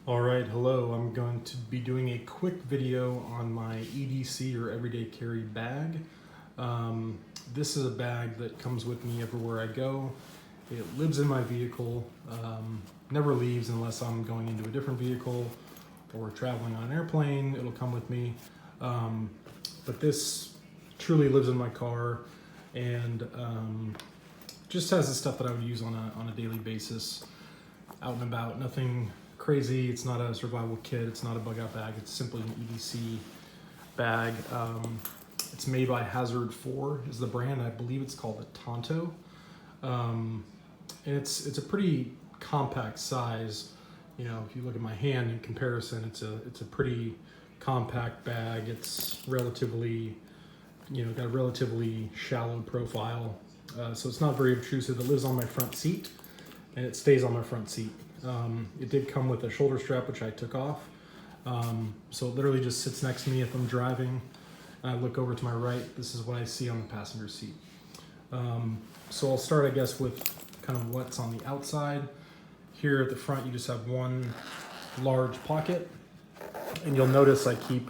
Alright, hello. I'm going to be doing a quick video on my EDC or everyday carry bag. This is a bag that comes with me everywhere I go. It lives in my vehicle, never leaves unless I'm going into a different vehicle or traveling on an airplane. It'll come with me. But this truly lives in my car and just has the stuff that I would use on a daily basis, out and about. Nothing crazy. It's not a survival kit. It's not a bug out bag. It's simply an EDC bag. It's made by Hazard 4 is the brand. I believe it's called the Tonto. And it's a pretty compact size. You know, if you look at my hand in comparison, it's a pretty compact bag. It's relatively, got a relatively shallow profile. So it's not very obtrusive. It lives on my front seat and it stays on my front seat. It did come with a shoulder strap, which I took off. So it literally just sits next to me if I'm driving. And I look over to my right. This is what I see on the passenger seat. So I'll start, I guess, with kind of what's on the outside. Here at the front, you just have one large pocket. And you'll notice I keep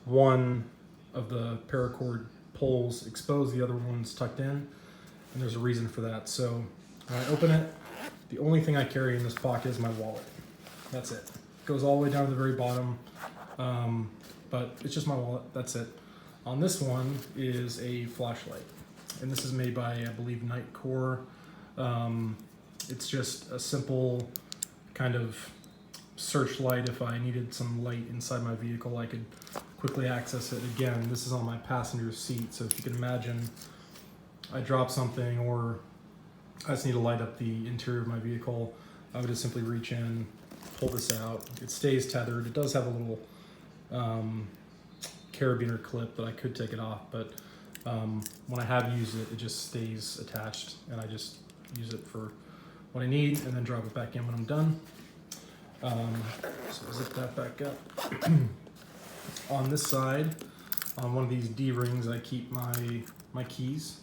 one of the paracord poles exposed, the other one's tucked in. And there's a reason for that. So when I open it, the only thing I carry in this pocket is my wallet. That's it. It goes all the way down to the very bottom, but it's just my wallet. That's it. On this one is a flashlight, and this is made by, I believe, Nightcore. It's just a simple kind of searchlight. If I needed some light inside my vehicle, I could quickly access it. Again, this is on my passenger seat, so if you can imagine I drop something or I just need to light up the interior of my vehicle, I would just simply reach in, pull this out. It stays tethered. It does have a little carabiner clip that I could take it off, but when I have used it, it just stays attached, and I just use it for what I need and then drop it back in when I'm done. So zip that back up. On this side, on one of these D-rings, I keep my keys.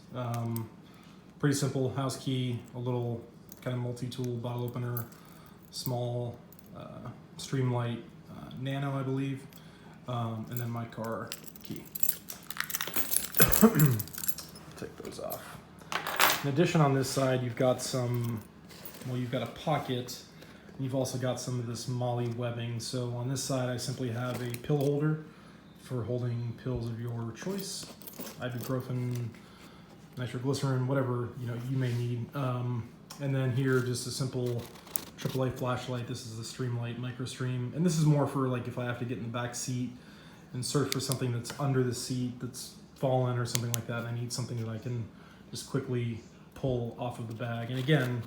Pretty simple house key, a little kind of multi-tool bottle opener, small Streamlight Nano, I believe, and then my car key. Take those off. In addition, on this side, you've got you've got a pocket, and you've also got some of this MOLLE webbing. So on this side, I simply have a pill holder for holding pills of your choice, ibuprofen, nitroglycerin, whatever you may need. And then here, just a simple AAA flashlight. This is the Streamlight MicroStream, and this is more for like if I have to get in the back seat and search for something that's under the seat that's fallen or something like that. And I need something that I can just quickly pull off of the bag. And again,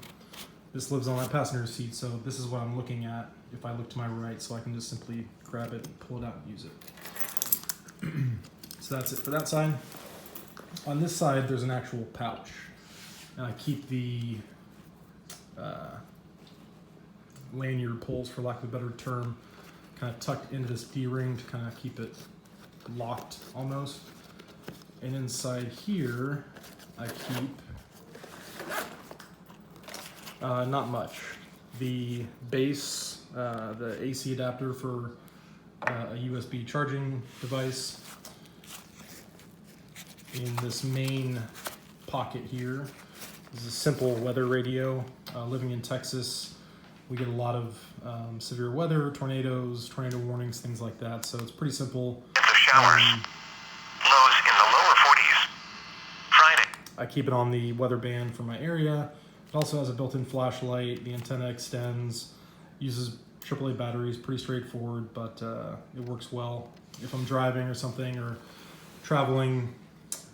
this lives on my passenger seat, so this is what I'm looking at if I look to my right, so I can just simply grab it, pull it out, and use it. So that's it for that side. On this side, there's an actual pouch, and I keep the lanyard poles, for lack of a better term, kind of tucked into this D-ring to kind of keep it locked almost. And inside here, I keep not much. The base, the AC adapter for a USB charging device. In this main pocket here is a simple weather radio. Living in Texas, we get a lot of severe weather, tornadoes, tornado warnings, things like that. So it's pretty simple. Showers. Lows in the lower 40s. Friday. I keep it on the weather band for my area. It also has a built-in flashlight. The antenna extends, uses AAA batteries, pretty straightforward, but it works well. If I'm driving or something, or traveling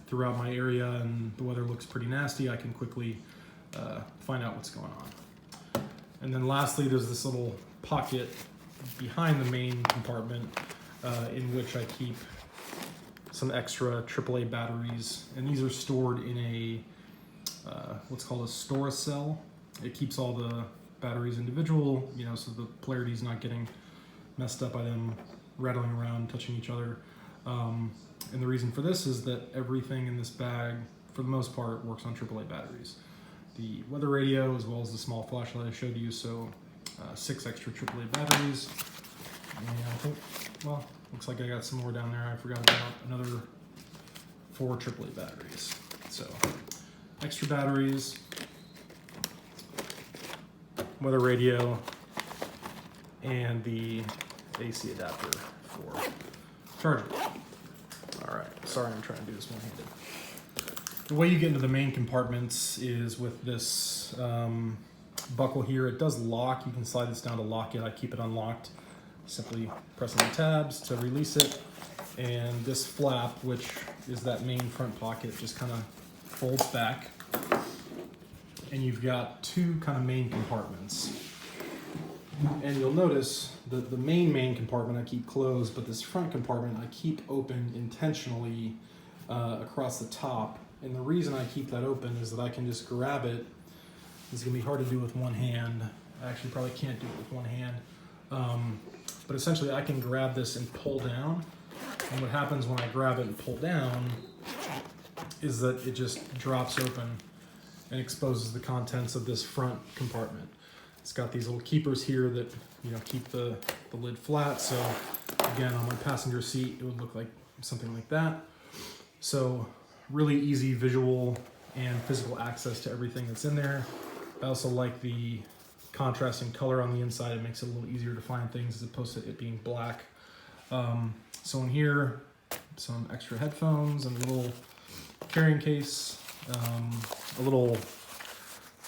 throughout my area and the weather looks pretty nasty, I can quickly find out what's going on. And then lastly, there's this little pocket behind the main compartment in which I keep some extra AAA batteries, and these are stored in a what's called a store cell. It keeps all the batteries individual, so the polarity's not getting messed up by them rattling around, touching each other. And the reason for this is that everything in this bag, for the most part, works on AAA batteries. The weather radio, as well as the small flashlight I showed you. So 6 extra AAA batteries, and I think, well, looks like I got some more down there. I forgot about another 4 AAA batteries. So extra batteries, weather radio, and the AC adapter for charging. All right, sorry, I'm trying to do this one-handed. The way you get into the main compartments is with this buckle here. It does lock. You can slide this down to lock it. I keep it unlocked. Simply pressing the tabs to release it. And this flap, which is that main front pocket, just kind of folds back. And you've got 2 kind of main compartments. And you'll notice that the main compartment I keep closed, but this front compartment I keep open intentionally across the top. And the reason I keep that open is that I can just grab it. It's gonna be hard to do with one hand. I actually probably can't do it with one hand. But essentially I can grab this and pull down. And what happens when I grab it and pull down is that it just drops open and exposes the contents of this front compartment. It's got these little keepers here that, you know, keep the lid flat. So again, on my passenger seat, it would look like something like that. So really easy visual and physical access to everything that's in there. I also like the contrasting color on the inside. It makes it a little easier to find things as opposed to it being black. So in here, some extra headphones and a little carrying case, a little,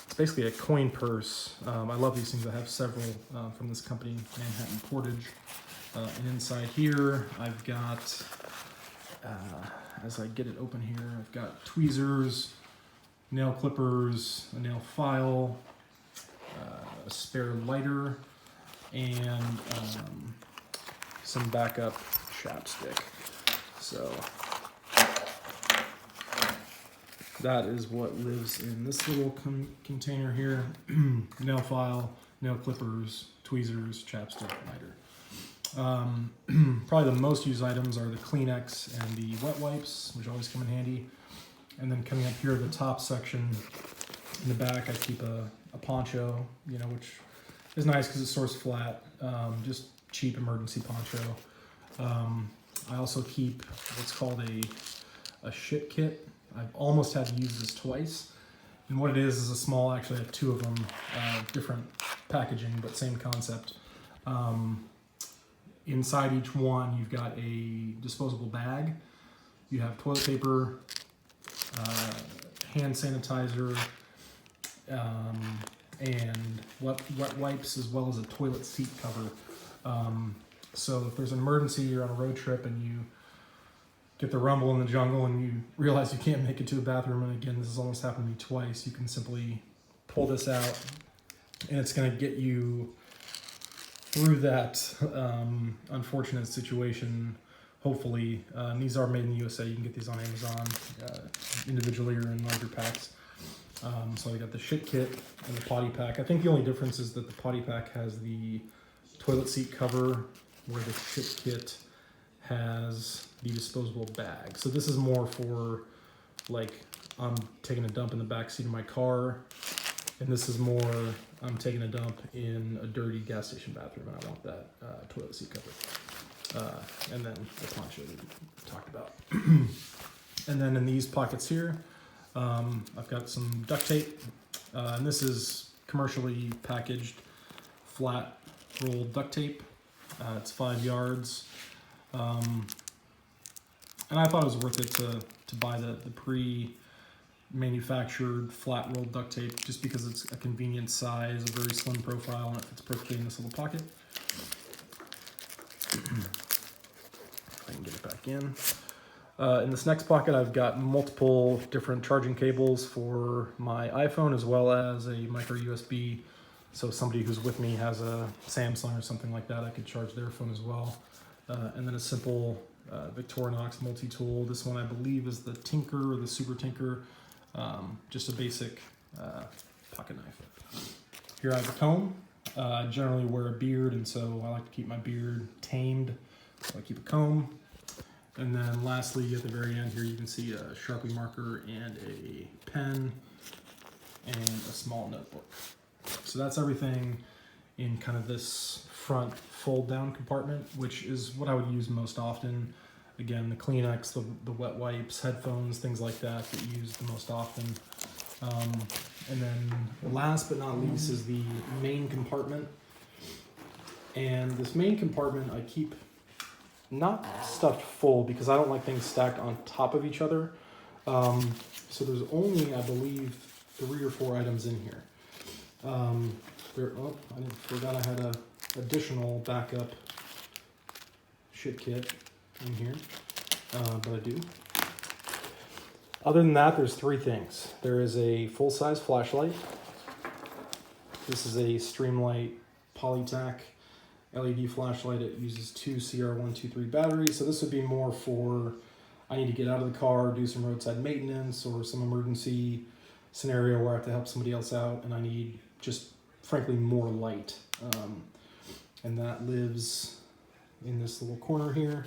it's basically a coin purse. I love these things. I have several from this company, Manhattan Portage. And inside here, I've got, as I get it open here, I've got tweezers, nail clippers, a nail file, a spare lighter, and some backup chapstick. So that is what lives in this little container here. Nail file, nail clippers, tweezers, chapstick, lighter. Probably the most used items are the Kleenex and the wet wipes, which always come in handy. And then coming up here, the top section, in the back, I keep a poncho, you know, which is nice because it stores flat, just cheap emergency poncho. I also keep what's called a ship kit. I've almost had to use this twice. And what it is a small, actually I have 2 of them, different packaging, but same concept. Inside each one, you've got a disposable bag. You have toilet paper, hand sanitizer, and wet wipes, as well as a toilet seat cover. So if there's an emergency, you're on a road trip and you get the rumble in the jungle and you realize you can't make it to a bathroom, and again, this has almost happened to me twice, you can simply pull this out and it's going to get you through that unfortunate situation, hopefully. These are made in the USA. You can get these on Amazon individually or in larger packs. So I got the shit kit and the potty pack. I think the only difference is that the potty pack has the toilet seat cover, where the shit kit has the disposable bag. So this is more for, like, I'm taking a dump in the back seat of my car, and this is more, I'm taking a dump in a dirty gas station bathroom and I want that toilet seat cover. And then the poncho that we talked about. And then in these pockets here, I've got some duct tape, and this is commercially packaged flat rolled duct tape. It's 5 yards. And I thought it was worth it to buy the pre-manufactured flat rolled duct tape, just because it's a convenient size, a very slim profile, and it fits perfectly in this little pocket. If I can get it back in. In this next pocket, I've got multiple different charging cables for my iPhone, as well as a micro USB. So if somebody who's with me has a Samsung or something like that, I could charge their phone as well. And then a simple Victorinox multi-tool. This one I believe is the Tinker or the Super Tinker. Just a basic pocket knife. Here I have a comb. I generally wear a beard, and so I like to keep my beard tamed. So I keep a comb. And then lastly, at the very end here, you can see a Sharpie marker and a pen and a small notebook. So that's everything in kind of this front fold down compartment, which is what I would use most often. Again, the Kleenex, the wet wipes, headphones, things like that you use the most often. And then last but not least is the main compartment. And this main compartment I keep not stuffed full because I don't like things stacked on top of each other. So there's only, I believe, 3 or 4 items in here. I forgot I had a additional backup shit kit in here, but I do. Other than that, there's 3 things. There is a full-size flashlight. This is a Streamlight Polytac LED flashlight. It uses 2 CR123 batteries, so this would be more for I need to get out of the car, do some roadside maintenance, or some emergency scenario where I have to help somebody else out, and I need just, frankly, more light. And that lives in this little corner here.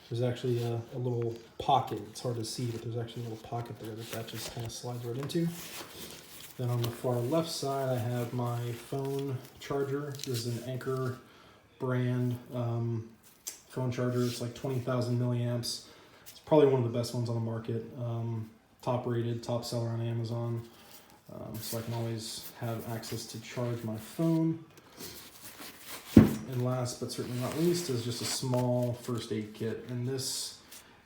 There's actually a little pocket. It's hard to see, but there's actually a little pocket there that just kind of slides right into. Then on the far left side, I have my phone charger. This is an Anchor brand phone charger. It's like 20,000 milliamps. It's probably one of the best ones on the market. Top rated, top seller on Amazon. So I can always have access to charge my phone. And last but certainly not least is just a small first aid kit. And this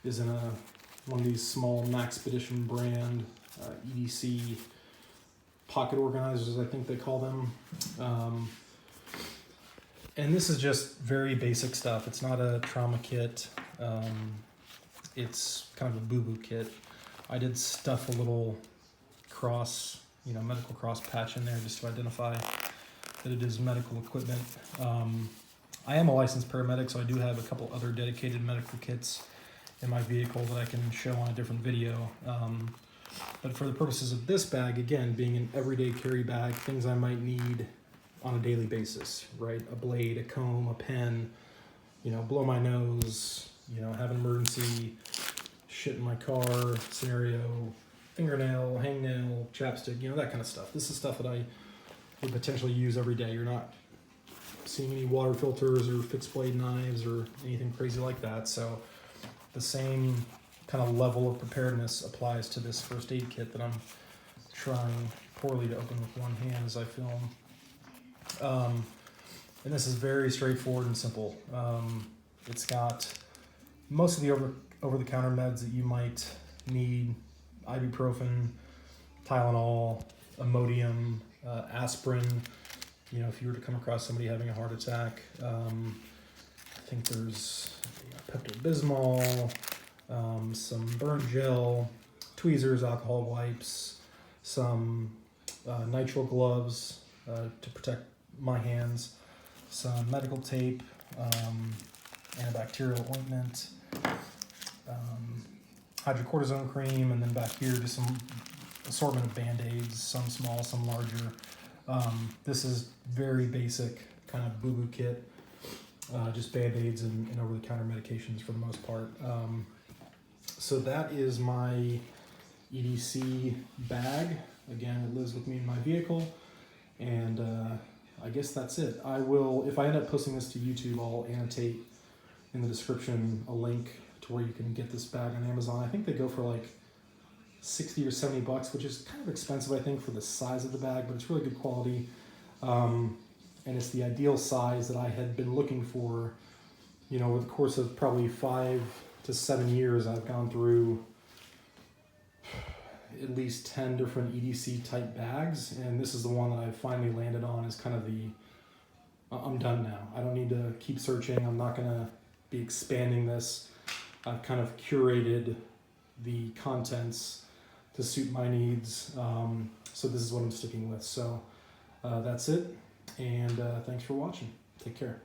is in one of these small Maxpedition brand EDC pocket organizers, I think they call them. And this is just very basic stuff. It's not a trauma kit. It's kind of a boo-boo kit. I did stuff a little cross, medical cross patch in there just to identify that it is medical equipment. I am a licensed paramedic, so I do have a couple other dedicated medical kits in my vehicle that I can show on a different video. But for the purposes of this bag, again, being an everyday carry bag, things I might need on a daily basis, right? A blade, a comb, a pen, blow my nose, have an emergency, shit in my car scenario, fingernail, hangnail, chapstick, that kind of stuff. This is stuff that I would potentially use every day. You're not seeing any water filters or fixed blade knives or anything crazy like that. So the same kind of level of preparedness applies to this first aid kit that I'm trying poorly to open with one hand as I film. And this is very straightforward and simple. It's got most of the over-the-counter meds that you might need: ibuprofen, Tylenol, Imodium, aspirin. If you were to come across somebody having a heart attack, I think there's Pepto-Bismol, some burn gel, tweezers, alcohol wipes, some nitrile gloves to protect my hands, some medical tape, antibacterial ointment, hydrocortisone cream, and then back here just some assortment of Band-Aids, some small, some larger. This is very basic kind of boo-boo kit, just Band-Aids and over-the-counter medications for the most part. So that is my EDC bag. Again, it lives with me in my vehicle, and I guess that's it. I will, if I end up posting this to YouTube, I'll annotate in the description a link to where you can get this bag on Amazon. I think they go for like 60 or 70 bucks, which is kind of expensive, I think, for the size of the bag, but it's really good quality. And it's the ideal size that I had been looking for. Over the course of probably 5 to 7 years, I've gone through at least 10 different EDC type bags, and this is the one that I finally landed on as kind of I'm done now. I don't need to keep searching. I'm not gonna be expanding this. I've kind of curated the contents to suit my needs. So this is what I'm sticking with. So that's it. And thanks for watching. Take care.